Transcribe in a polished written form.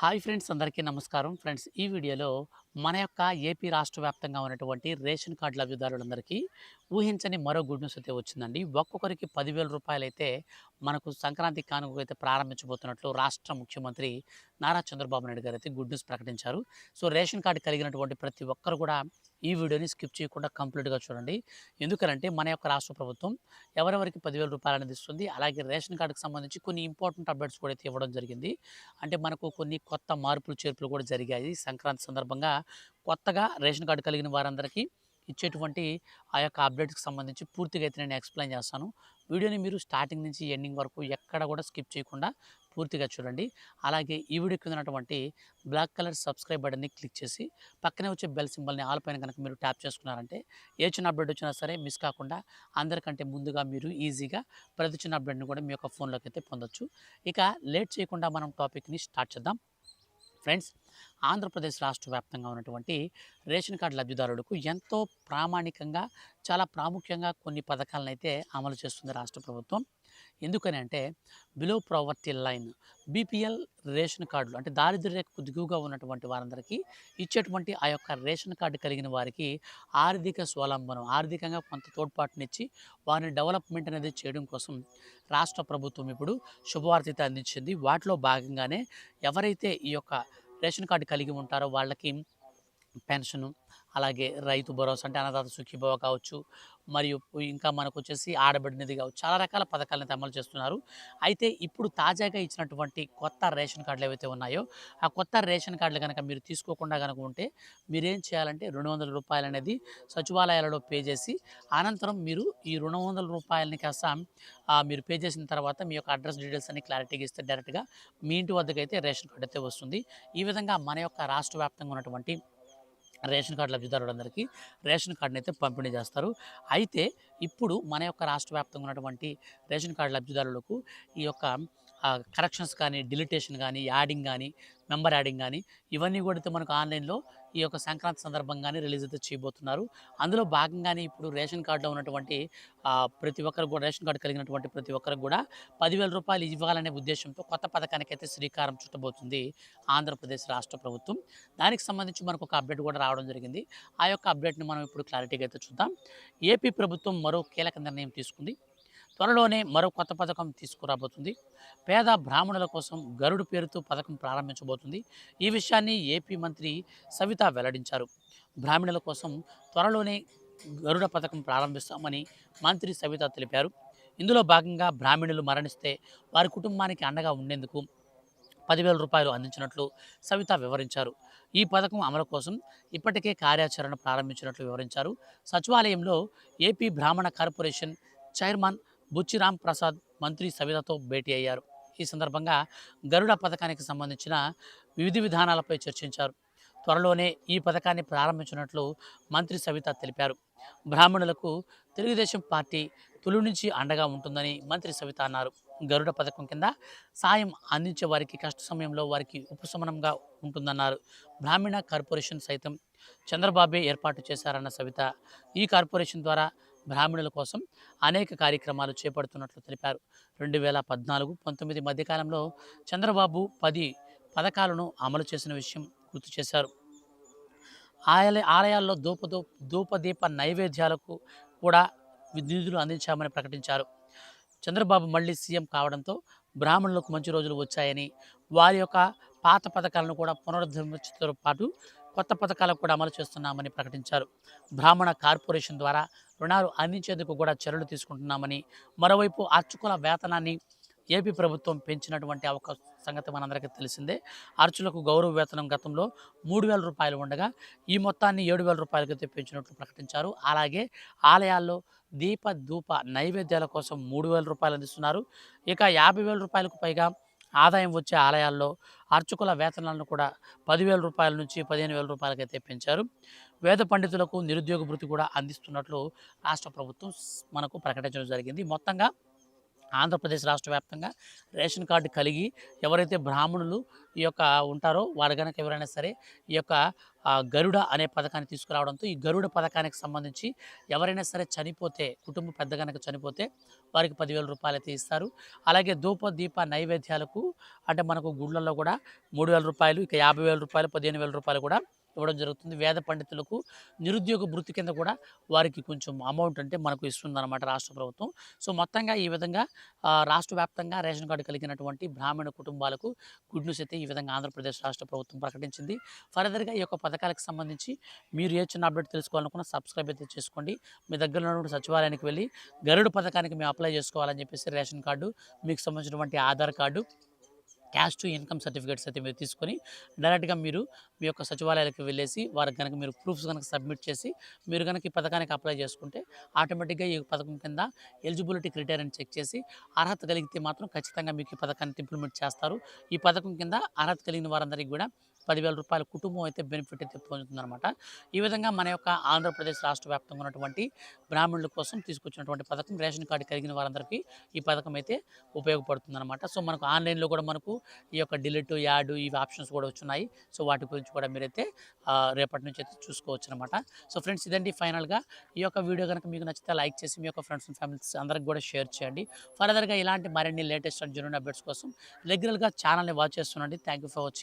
Hi friends, అందరికీ నమస్కారం. Friends, ఈ వీడియోలో మన యొక్క ఏపీ రాష్ట్ర వ్యాప్తంగా ఉన్నటువంటి రేషన్ కార్డు లబ్ధిదారులందరికీ ఊహించని మరో గుడ్ న్యూస్ అయితే వచ్చిందండి. ఒక్కొక్కరికి 10,000 రూపాయలైతే మనకు సంక్రాంతి కానుక అయితే ప్రారంభించబోతున్నట్లు రాష్ట్ర ముఖ్యమంత్రి నారా చంద్రబాబు నాయుడు గారు అయితే గుడ్ న్యూస్ ప్రకటించారు. సో రేషన్ కార్డు కలిగినటువంటి ప్రతి ఒక్కరు కూడా ఈ వీడియోని స్కిప్ చేయకుండా కంప్లీట్గా చూడండి. ఎందుకనంటే మన యొక్క రాష్ట్ర ప్రభుత్వం ఎవరెవరికి 10,000 రూపాయలు అనేది ఇస్తుంది. అలాగే రేషన్ కార్డుకి సంబంధించి కొన్ని ఇంపార్టెంట్ అప్డేట్స్ కూడా అయితే ఇవ్వడం జరిగింది. అంటే మనకు కొన్ని కొత్త మార్పులు చేర్పులు కూడా జరిగాయి. సంక్రాంతి సందర్భంగా కొత్తగా రేషన్ కార్డు కలిగిన వారందరికీ ఇచ్చేటువంటి ఆ యొక్క అప్డేట్స్కి సంబంధించి పూర్తిగా అయితే నేను ఎక్స్ప్లెయిన్ చేస్తాను. వీడియోని మీరు స్టార్టింగ్ నుంచి ఎండింగ్ వరకు ఎక్కడ కూడా స్కిప్ చేయకుండా పూర్తిగా చూడండి. అలాగే ఈ వీడియో కింద ఉన్నటువంటి బ్లాక్ కలర్ సబ్స్క్రైబ్ బటన్ని క్లిక్ చేసి పక్కనే వచ్చే బెల్ సింబల్ని ఆల్ పైన కనుక మీరు ట్యాప్ చేసుకున్నారంటే ఏ చిన్న అప్డేట్ వచ్చినా సరే మిస్ కాకుండా అందరికంటే ముందుగా మీరు ఈజీగా ప్రతి చిన్న అప్డేట్ని కూడా మీ యొక్క ఫోన్లోకి అయితే పొందొచ్చు. ఇక లేట్ చేయకుండా మనం టాపిక్ని స్టార్ట్ చేద్దాం. ఫ్రెండ్స్, ఆంధ్రప్రదేశ్ రాష్ట్ర వ్యాప్తంగా ఉన్నటువంటి రేషన్ కార్డు లబ్ధిదారులకు ఎంతో ప్రామాణికంగా, చాలా ప్రాముఖ్యంగా కొన్ని పథకాలను అయితే అమలు చేస్తుంది రాష్ట్ర ప్రభుత్వం. ఎందుకని అంటే below poverty line BPL ration కార్డులు, అంటే దారిద్ర్య రేఖకు దిగువగా ఉన్నటువంటి వారందరికీ ఇచ్చేటువంటి ఆ యొక్క రేషన్ కార్డు కలిగిన వారికి ఆర్థిక స్వలంబనం, ఆర్థికంగా కొంత తోడ్పాటునిచ్చి వారిని డెవలప్మెంట్ అనేది చేయడం కోసం రాష్ట్ర ప్రభుత్వం ఇప్పుడు శుభవార్త అయితే అందించింది. వాటిలో భాగంగానే ఎవరైతే ఈ యొక్క రేషన్ కార్డు కలిగి ఉంటారో వాళ్ళకి పెన్షను, అలాగే రైతు భరోసా అంటే అన్నదాత సుఖీభవ కావచ్చు, మరియు ఇంకా మనకొచ్చేసి ఆడబిడ్డ నిధి కావచ్చు, చాలా రకాల పథకాలను అయితే అమలు చేస్తున్నారు. అయితే ఇప్పుడు తాజాగా ఇచ్చినటువంటి కొత్త రేషన్ కార్డులు ఏవైతే ఉన్నాయో, ఆ కొత్త రేషన్ కార్డులు కనుక మీరు తీసుకోకుండా కనుక ఉంటే మీరేం చేయాలంటే రూ. 200 అనేది సచివాలయాలలో పే చేసి, అనంతరం మీరు ఈ రూ. 200 కాస్త మీరు పే చేసిన తర్వాత మీ యొక్క అడ్రస్ డీటెయిల్స్ అన్ని క్లారిటీగా ఇస్తే డైరెక్ట్గా మీ ఇంటి వద్దకైతే రేషన్ కార్డు అయితే వస్తుంది. ఈ విధంగా మన యొక్క రాష్ట్ర వ్యాప్తంగా ఉన్నటువంటి రేషన్ కార్డు లబ్ధిదారులందరికీ రేషన్ కార్డుని అయితే పంపిణీ చేస్తారు. అయితే ఇప్పుడు మన యొక్క రాష్ట్ర వ్యాప్తంగా ఉన్నటువంటి రేషన్ కార్డు లబ్ధిదారులకు ఈ యొక్క కరెక్షన్స్ కానీ, డిలిటేషన్ కానీ, యాడింగ్ కానీ, మెంబర్ యాడింగ్ కానీ, ఇవన్నీ కూడా అయితే మనకు ఆన్లైన్లో ఈ యొక్క సంక్రాంతి సందర్భంగానే రిలీజ్ అయితే చేయబోతున్నారు. అందులో భాగంగానే ఇప్పుడు రేషన్ కార్డులో ఉన్నటువంటి ప్రతి ఒక్కరికి కూడా, రేషన్ కార్డు కలిగినటువంటి ప్రతి ఒక్కరికి కూడా 10,000 రూపాయలు ఇవ్వాలనే ఉద్దేశంతో కొత్త పథకానికైతే శ్రీకారం చుట్టబోతుంది ఆంధ్రప్రదేశ్ రాష్ట్ర ప్రభుత్వం. దానికి సంబంధించి మనకు ఒక అప్డేట్ కూడా రావడం జరిగింది. ఆ యొక్క అప్డేట్ని మనం ఇప్పుడు క్లారిటీగా అయితే చూద్దాం. ఏపీ ప్రభుత్వం మరో కీలక నిర్ణయం తీసుకుంది. త్వరలోనే మరో కొత్త పథకం తీసుకురాబోతుంది. పేద బ్రాహ్మణుల కోసం గరుడు పేరుతో పథకం ప్రారంభించబోతుంది. ఈ విషయాన్ని ఏపీ మంత్రి సవిత వెల్లడించారు. బ్రాహ్మణుల కోసం త్వరలోనే గరుడ పథకం ప్రారంభిస్తామని మంత్రి సవిత తెలిపారు. ఇందులో భాగంగా బ్రాహ్మణులు మరణిస్తే వారి కుటుంబానికి అండగా ఉండేందుకు 10,000 రూపాయలు అందించినట్లు సవిత వివరించారు. ఈ పథకం అమలు కోసం ఇప్పటికే కార్యాచరణ ప్రారంభించినట్లు వివరించారు. సచివాలయంలో ఏపీ బ్రాహ్మణ కార్పొరేషన్ చైర్మన్ బుచ్చిరామ్ ప్రసాద్ మంత్రి సవితతో భేటీ అయ్యారు. ఈ సందర్భంగా గరుడ పథకానికి సంబంధించిన విధి విధానాలపై చర్చించారు. త్వరలోనే ఈ పథకాన్ని ప్రారంభించినట్లు మంత్రి సవిత తెలిపారు. బ్రాహ్మణులకు తెలుగుదేశం పార్టీ తొలి నుంచి అండగా ఉంటుందని మంత్రి సవిత అన్నారు. గరుడ పథకం కింద సాయం అందించే వారికి కష్ట సమయంలో వారికి ఉపశమనంగా ఉంటుందన్నారు. బ్రాహ్మణ కార్పొరేషన్ సైతం చంద్రబాబే ఏర్పాటు చేశారన్న సవిత, ఈ కార్పొరేషన్ ద్వారా బ్రాహ్మణుల కోసం అనేక కార్యక్రమాలు చేపడుతున్నట్లు తెలిపారు. 2014-19 మధ్యకాలంలో చంద్రబాబు 10 పథకాలను అమలు చేసిన విషయం గుర్తు చేశారు. ఆలయాల్లో ధూపదీప నైవేద్యాలకు కూడా నిధులు అందించామని ప్రకటించారు. చంద్రబాబు మళ్ళీ సీఎం కావడంతో బ్రాహ్మణులకు మంచి రోజులు వచ్చాయని, వారి యొక్క పాత పథకాలను కూడా పునరుద్ధరించడంతో పాటు కొత్త పథకాలకు కూడా అమలు చేస్తున్నామని ప్రకటించారు. బ్రాహ్మణ కార్పొరేషన్ ద్వారా రుణాలు అందించేందుకు కూడా చర్యలు తీసుకుంటున్నామని, మరోవైపు అర్చకుల వేతనాన్ని ఏపీ ప్రభుత్వం పెంచినటువంటి ఒక సంగతి మనందరికీ తెలిసిందే. అర్చకులకు గౌరవ వేతనం గతంలో 3,000 రూపాయలు ఉండగా ఈ మొత్తాన్ని 7,000 రూపాయలకైతే పెంచినట్లు ప్రకటించారు. అలాగే ఆలయాల్లో ధూప నైవేద్యాల కోసం 3,000 రూపాయలు అందిస్తున్నారు. ఇక 50,000 రూపాయలకు పైగా ఆదాయం వచ్చే ఆలయాల్లో అర్చకుల వేతనాలను కూడా 10,000 రూపాయల నుంచి 15,000 రూపాయలకైతే పెంచారు. వేద పండితులకు నిరుద్యోగ భృతి కూడా అందిస్తున్నట్లు రాష్ట్ర ప్రభుత్వం మనకు ప్రకటించడం జరిగింది. మొత్తంగా ఆంధ్రప్రదేశ్ రాష్ట్ర వ్యాప్తంగా రేషన్ కార్డు కలిగి ఎవరైతే బ్రాహ్మణులు ఈ యొక్క ఉంటారో వారు గనక ఎవరైనా సరే ఈ యొక్క గరుడ అనే పథకాన్ని తీసుకురావడంతో ఈ గరుడ పథకానికి సంబంధించి ఎవరైనా సరే చనిపోతే కుటుంబ పెద్ద గనక చనిపోతే వారికి 10,000 రూపాయలు అయితే ఇస్తారు. అలాగే ధూప దీప నైవేద్యాలకు అంటే మనకు గుళ్ళల్లో కూడా 3,000 రూపాయలు, ఇక 50,000 రూపాయలు, 15,000 రూపాయలు కూడా ఇవ్వడం జరుగుతుంది. వేద పండితులకు నిరుద్యోగ భృతి కింద కూడా వారికి కొంచెం అమౌంట్ అంటే మనకు ఇస్తుందన్నమాట రాష్ట్ర ప్రభుత్వం. సో మొత్తంగా ఈ విధంగా రాష్ట్ర వ్యాప్తంగా రేషన్ కార్డు కలిగినటువంటి బ్రాహ్మణ కుటుంబాలకు గుడ్ న్యూస్ అయితే ఈ విధంగా ఆంధ్రప్రదేశ్ రాష్ట్ర ప్రభుత్వం ప్రకటించింది. ఫర్దర్‌గా ఈ యొక్క పథకాలకు సంబంధించి మీరు ఏ చిన్న అప్డేట్ తెలుసుకోవాలనుకున్నా సబ్స్క్రైబ్ అయితే చేసుకోండి. మీ దగ్గరలో ఉన్నటువంటి సచివాలయానికి వెళ్ళి గరుడ పథకానికి మేము అప్లై చేసుకోవాలని చెప్పేసి రేషన్ కార్డు, మీకు సంబంధించినటువంటి Aadhaar card, cash to income certificates అయితే మీరు తీసుకొని డైరెక్ట్గా మీరు మీ యొక్క సచివాలయాలకు వెళ్ళేసి వారికి కనుక మీరు ప్రూఫ్స్ కనుక సబ్మిట్ చేసి మీరు కనుక ఈ పథకానికి అప్లై చేసుకుంటే ఆటోమేటిక్గా ఈ పథకం కింద ఎలిజిబిలిటీ క్రైటీరియాని చెక్ చేసి అర్హత కలిగితే మాత్రం ఖచ్చితంగా మీకు ఈ పథకాన్ని ఇంప్లిమెంట్ చేస్తారు. ఈ పథకం కింద అర్హత కలిగిన వారందరికీ కూడా 10,000 రూపాయల కుటుంబం అయితే బెనిఫిట్ అయితే పొందుతుందన్నమాట. ఈ విధంగా మన యొక్క ఆంధ్రప్రదేశ్ రాష్ట్ర వ్యాప్తంగా ఉన్నటువంటి బ్రాహ్మణుల కోసం తీసుకొచ్చినటువంటి పథకం రేషన్ కార్డు కలిగిన వారందరికీ ఈ పథకం అయితే ఉపయోగపడుతుందన్నమాట. సో మనకు ఆన్లైన్లో కూడా మనకు ఈ యొక్క డిలీట్, యాడ్ ఇవి ఆప్షన్స్ కూడా వచ్చున్నాయి. సో వాటి గురించి కూడా మీరైతే రేపటి నుంచి అయితే చూసుకోవచ్చు అనమాట. సో ఫ్రెండ్స్ ఇదండి ఫైనల్‌గా ఈ యొక్క వీడియో కనుక మీకు నచ్చితే లైక్ చేసి మీ యొక్క ఫ్రెండ్స్ అండ్ ఫ్యామిలీస్ అందరికి కూడా షేర్ చేయండి. ఫర్దర్‌గా ఇలాంటి మరిన్ని లేటెస్ట్ అండ్ జెన్యూన్ అప్డేట్స్ కోసం రెగ్యులర్‌గా ఛానల్‌ని వాచ్ చేస్తుండండి. Thank you for watching.